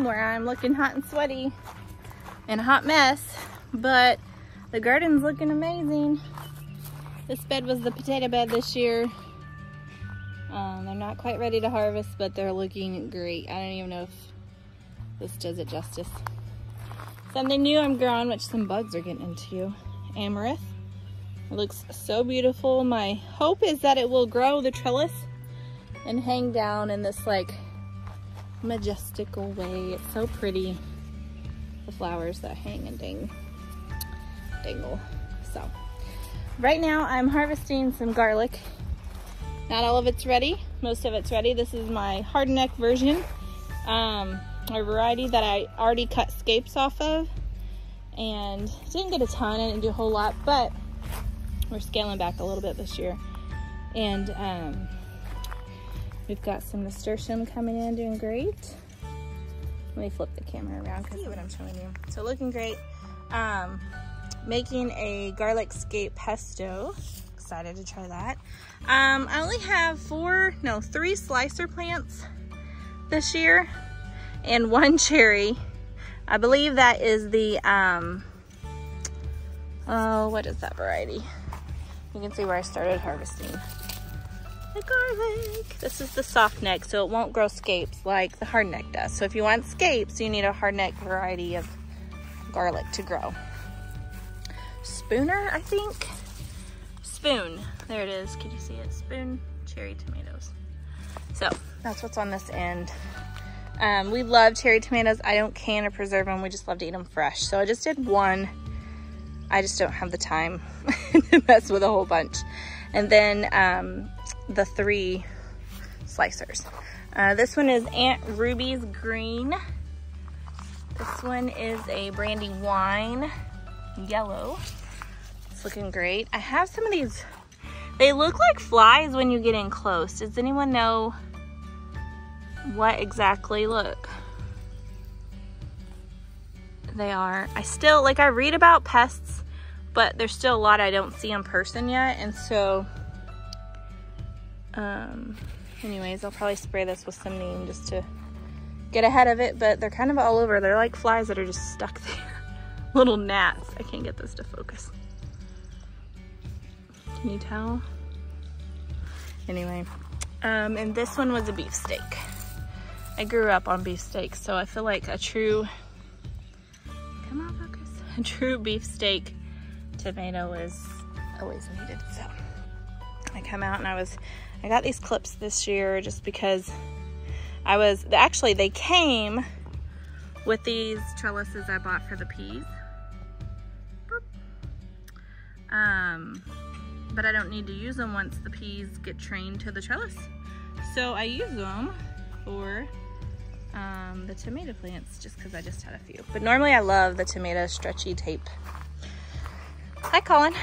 room where I'm looking hot and sweaty and a hot mess, but the garden's looking amazing. This bed was the potato bed this year. They're not quite ready to harvest, but they're looking great. I don't even know if this does it justice. Something new I'm growing, which some bugs are getting into, amaranth. It looks so beautiful. My hope is that it will grow the trellis and hang down in this like majestical way. It's so pretty, the flowers that hang and dangle. So right now I'm harvesting some garlic. Not all of it's ready, most of it's ready. This is my hardneck version, a variety that I already cut scapes off of, and didn't get a ton, I didn't do a whole lot, but we're scaling back a little bit this year. And we've got some nasturtium coming in, doing great. Let me flip the camera around because see what I'm showing you. So looking great. Making a garlic scape pesto. Excited to try that. I only have 3 slicer plants this year and 1 cherry. I believe that is the, what is that variety? You can see where I started harvesting the garlic. This is the soft neck, so it won't grow scapes like the hard neck does. So if you want scapes, you need a hard neck variety of garlic to grow. Spooner, I think. Spoon, there it is. Can you see it? Spoon cherry tomatoes. So that's what's on this end. We love cherry tomatoes. I don't can or preserve them. We just love to eat them fresh. So I just did 1. I just don't have the time to mess with a whole bunch. And then the 3 slicers. This one is Aunt Ruby's Green. This one is a brandy wine yellow. It's looking great. I have some of these, they look like flies when you get in close. Does anyone know what exactly look they are? I still, like, I read about pests, but there's still a lot I don't see in person yet. And so, anyways, I'll probably spray this with some neem just to get ahead of it, but they're kind of all over. They're like flies that are just stuck there. Little gnats. I can't get this to focus. Can you tell? Anyway, and this one was a beefsteak. I grew up on beefsteak, so I feel like a true, come on focus, a true beefsteak tomato is always needed. So I come out and I got these clips this year just because actually they came with these trellises I bought for the peas. But I don't need to use them once the peas get trained to the trellis. So I use them for the tomato plants just because I just had a few. But normally I love the tomato stretchy tape. Hi, Colin.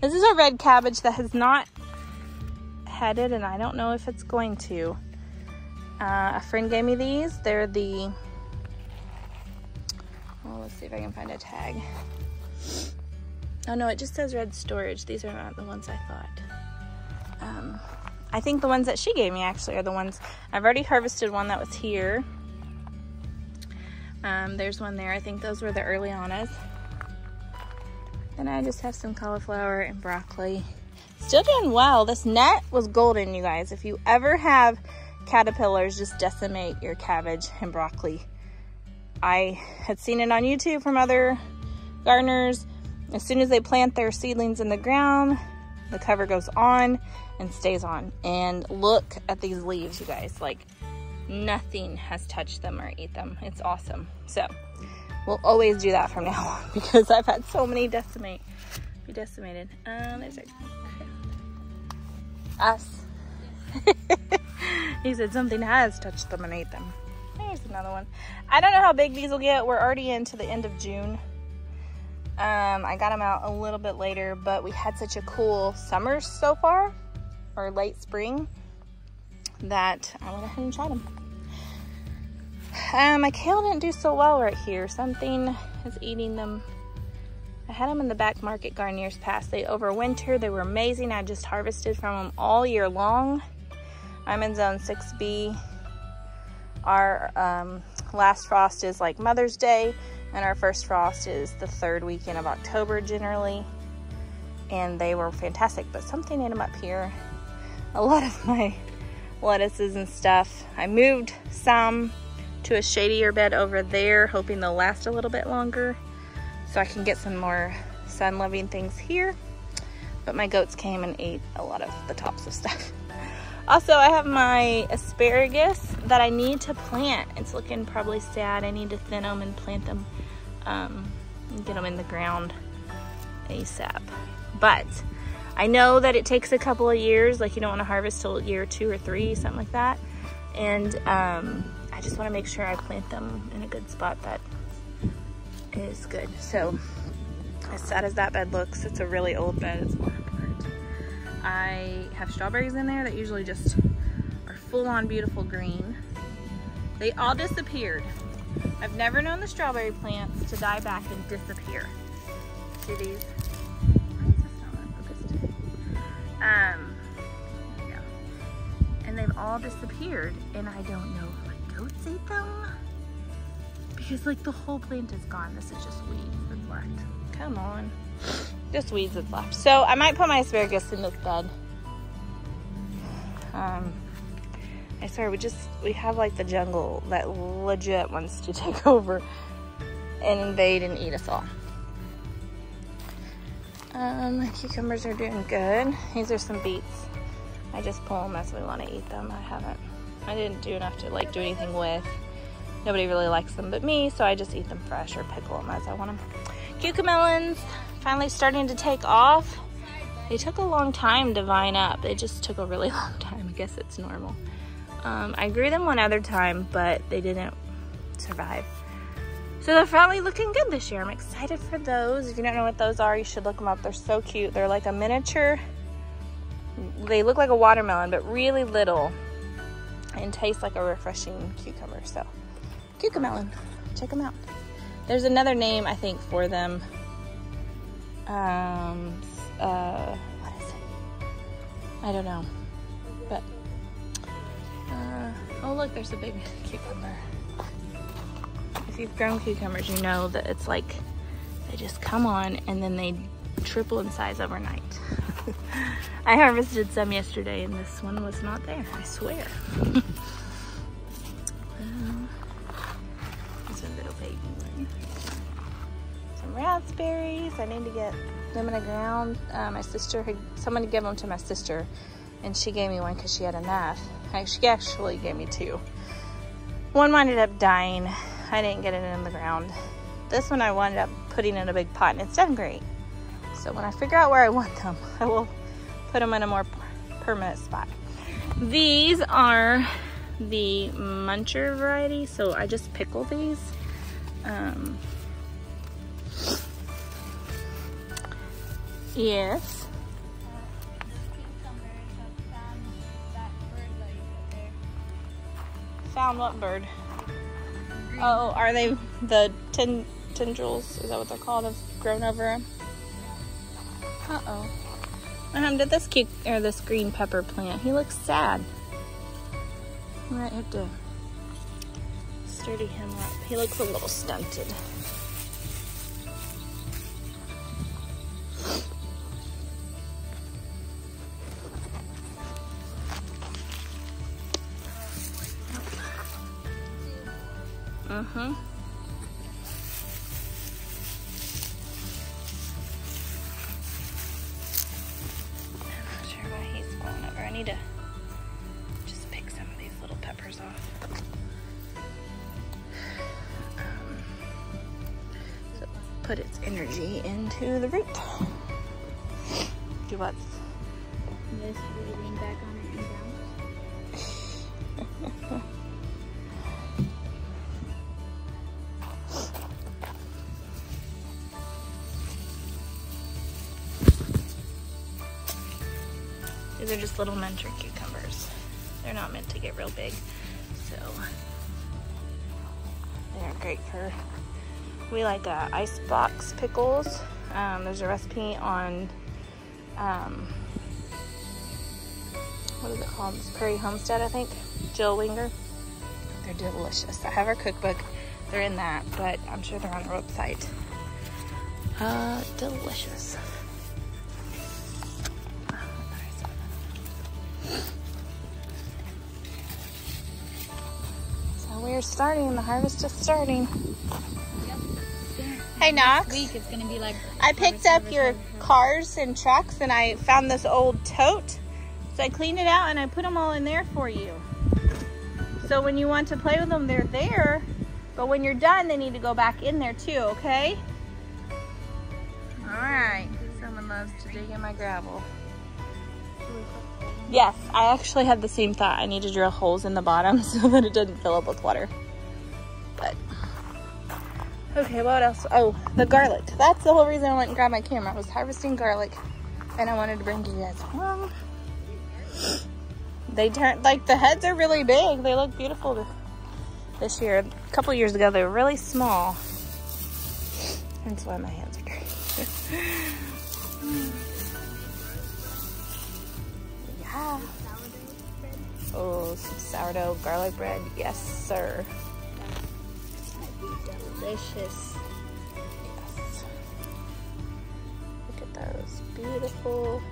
This is a red cabbage that has not headed, and I don't know if it's going to. A friend gave me these. They're the, well, let's see if I can find a tag. Oh no, it just says red storage. These are not the ones I thought. I think the ones that she gave me actually are the ones, I've already harvested one that was here. There's one there. I think those were the early Annas. Then I just have some cauliflower and broccoli. Still doing well. This net was golden, you guys. If you ever have caterpillars just decimate your cabbage and broccoli, I had seen it on YouTube from other gardeners. As soon as they plant their seedlings in the ground, the cover goes on and stays on. And look at these leaves, you guys. Like, nothing has touched them or ate them. It's awesome. So we'll always do that from now on because I've had so many be decimated. There's us. He said something has touched them and ate them. There's another one. I don't know how big these will get. We're already into the end of June. I got them out a little bit later, but we had such a cool summer so far, or late spring, that I went ahead and tried them. My kale didn't do so well right here. Something is eating them. I had them in the back market garden years past. They overwintered. They were amazing. I just harvested from them all year long. I'm in zone 6B. Our last frost is like Mother's Day, and our first frost is the 3rd weekend of October generally. And they were fantastic, but something ate them up here. A lot of my lettuces and stuff. I moved some to a shadier bed over there, hoping they'll last a little bit longer so I can get some more sun-loving things here. But my goats came and ate a lot of the tops of stuff. Also, I have my asparagus that I need to plant. It's looking probably sad. I need to thin them and plant them and get them in the ground ASAP. But I know that it takes a couple of years. Like, you don't want to harvest till year 2 or 3, something like that. And I just want to make sure I plant them in a good spot that is good. So as sad as that bed looks, it's a really old bed. It's falling apart. I have strawberries in there that usually just are full-on beautiful green. They all disappeared. I've never known the strawberry plants to die back and disappear. See these? Why is this not focused? There we go. And they've all disappeared, and I don't know if my goats ate them, because like the whole plant is gone. This is just weeds that's left. Come on. Just weeds that's left. So I might put my asparagus in this bed. I swear we have like the jungle that legit wants to take over and invade and eat us all. Cucumbers are doing good. These are some beets. I just pull them as we want to eat them. I didn't do enough to like do anything with. Nobody really likes them but me, so I just eat them fresh or pickle them as I want them. Cucamelons finally starting to take off. They took a long time to vine up. They just took a really long time. I guess it's normal. I grew them one other time, but they didn't survive. So they're finally looking good this year. I'm excited for those. If you don't know what those are, you should look them up. They're so cute. They're like a miniature. They look like a watermelon, but really little, and taste like a refreshing cucumber. So, cucamelon, check them out. There's another name, I think, for them. What is it? I don't know. But, oh look, there's a big cucumber. If you've grown cucumbers, you know that it's like, they just come on and then they triple in size overnight. I harvested some yesterday and this one was not there, I swear. Raspberries. I need to get them in the ground. My sister had someone gave them to my sister, and she gave me one because she had enough. She actually gave me 2. One ended up dying. I didn't get it in the ground. This one I wound up putting in a big pot, and it's done great. So when I figure out where I want them, I will put them in a more permanent spot. These are the muncher variety, so I just pickle these. Yes. Found what bird? Oh, are they the tendrils? Is that what they're called? Have grown over them? Uh-oh. What happened to this green pepper plant? He looks sad. I might have to sturdy him up. He looks a little stunted. I'm not sure why he's falling over. I need to just pick some of these little peppers off. So put its energy into the root. Do what? This really lean back on it and down. These are just little muncher cucumbers. They're not meant to get real big, so they're great for, we like icebox pickles. There's a recipe on what is it called? It's Prairie Homestead, I think. Jill Winger. They're delicious. I have our cookbook. They're in that, but I'm sure they're on the website. Delicious. So we're starting. The harvest is starting. Hey Knox. Next week it's gonna be like. I picked up your cars and trucks, and I found this old tote. So I cleaned it out and I put them all in there for you. So when you want to play with them, they're there. But when you're done, they need to go back in there too, okay? All right. Someone loves to dig in my gravel. Yes, I actually had the same thought. I need to drill holes in the bottom so that it doesn't fill up with water. But, okay, what else? Oh, the garlic. That's the whole reason I went and grabbed my camera. I was harvesting garlic, and I wanted to bring you guys along. They turned, like, the heads are really big. They look beautiful this year. A couple years ago, they were really small. That's why my hands are dirty. Yeah. Oh, some sourdough garlic bread. Yes, sir. That might be delicious. Yes. Look at those. Beautiful.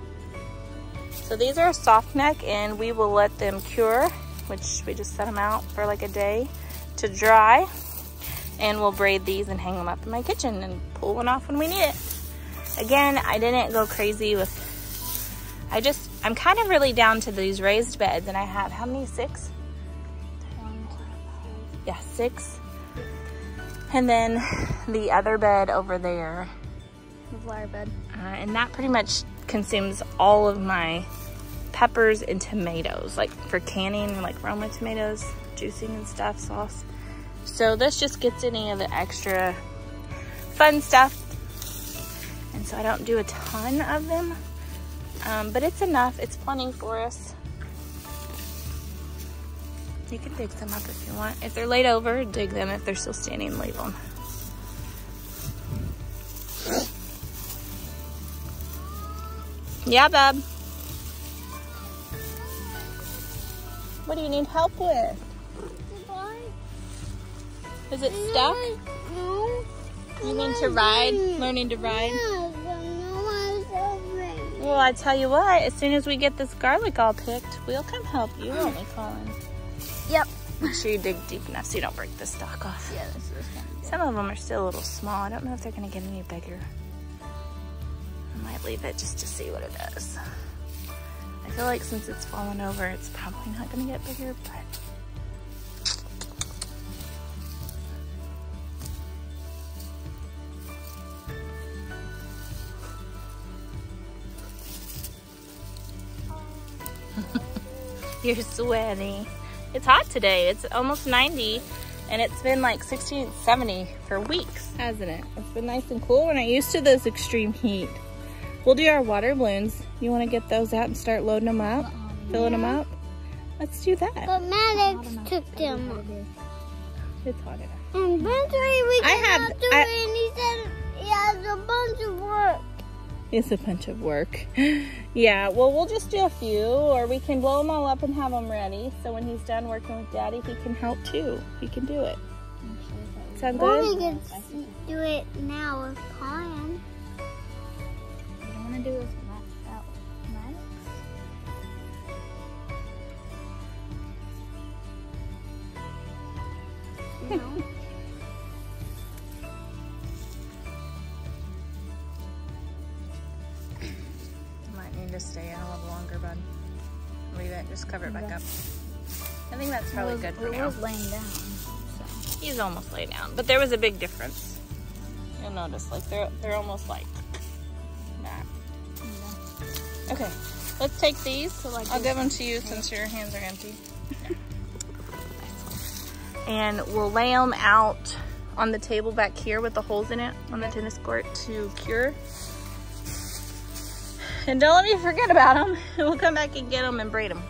So these are soft neck, and we will let them cure, which we just set them out for like a day to dry. And we'll braid these and hang them up in my kitchen and pull one off when we need it. Again, I didn't go crazy with, I'm kind of really down to these raised beds, and I have, how many, 6? Yeah, 6. And then the other bed over there. The flower bed. And that pretty much consumes all of my peppers and tomatoes, like for canning, like Roma tomatoes, juicing and stuff, sauce. So this just gets any of the extra fun stuff. And so I don't do a ton of them, but it's enough. It's plenty for us. You can dig some up if you want. If they're laid over, dig them. If they're still standing, leave them. Yeah, bub. What do you need help with? Is it stuck? No. You mean to ride? Learning to ride? Well, I tell you what, as soon as we get this garlic all picked, we'll come help you, won't we, Colin? Yep. Make sure you dig deep enough so you don't break the stalk off. Yeah, this is kind of good. Some of them are still a little small. I don't know if they're going to get any bigger. I might leave it just to see what it does. I feel like since it's fallen over, it's probably not going to get bigger, but... You're sweaty. It's hot today. It's almost 90, and it's been like 60, 70 for weeks, hasn't it? It's been nice and cool. We're not used to this extreme heat. We'll do our water balloons. You want to get those out and start loading them up? Filling them up? Let's do that. But Maddox took them. It's hot enough. And eventually we came out to it, and he said he has a bunch of work. It's a bunch of work. Yeah, well, we'll just do a few, or we can blow them all up and have them ready. So when he's done working with Daddy, he can help too. He can do it. Sound Or good? we could do it now with Colin. You don't want to do this without Maddox? No. Might need to stay in a little longer, bud. Leave it, just cover it back up. I think that's probably good for It now. was laying down, so. He's almost laid down, but there was a big difference. You'll notice, like they're almost like that. Yeah. Okay, let's take these. So, like, I'll give them to you since your hands are empty. And we'll lay them out on the table back here with the holes in it on the tennis court to cure. And don't let me forget about them. We'll come back and get them and braid them.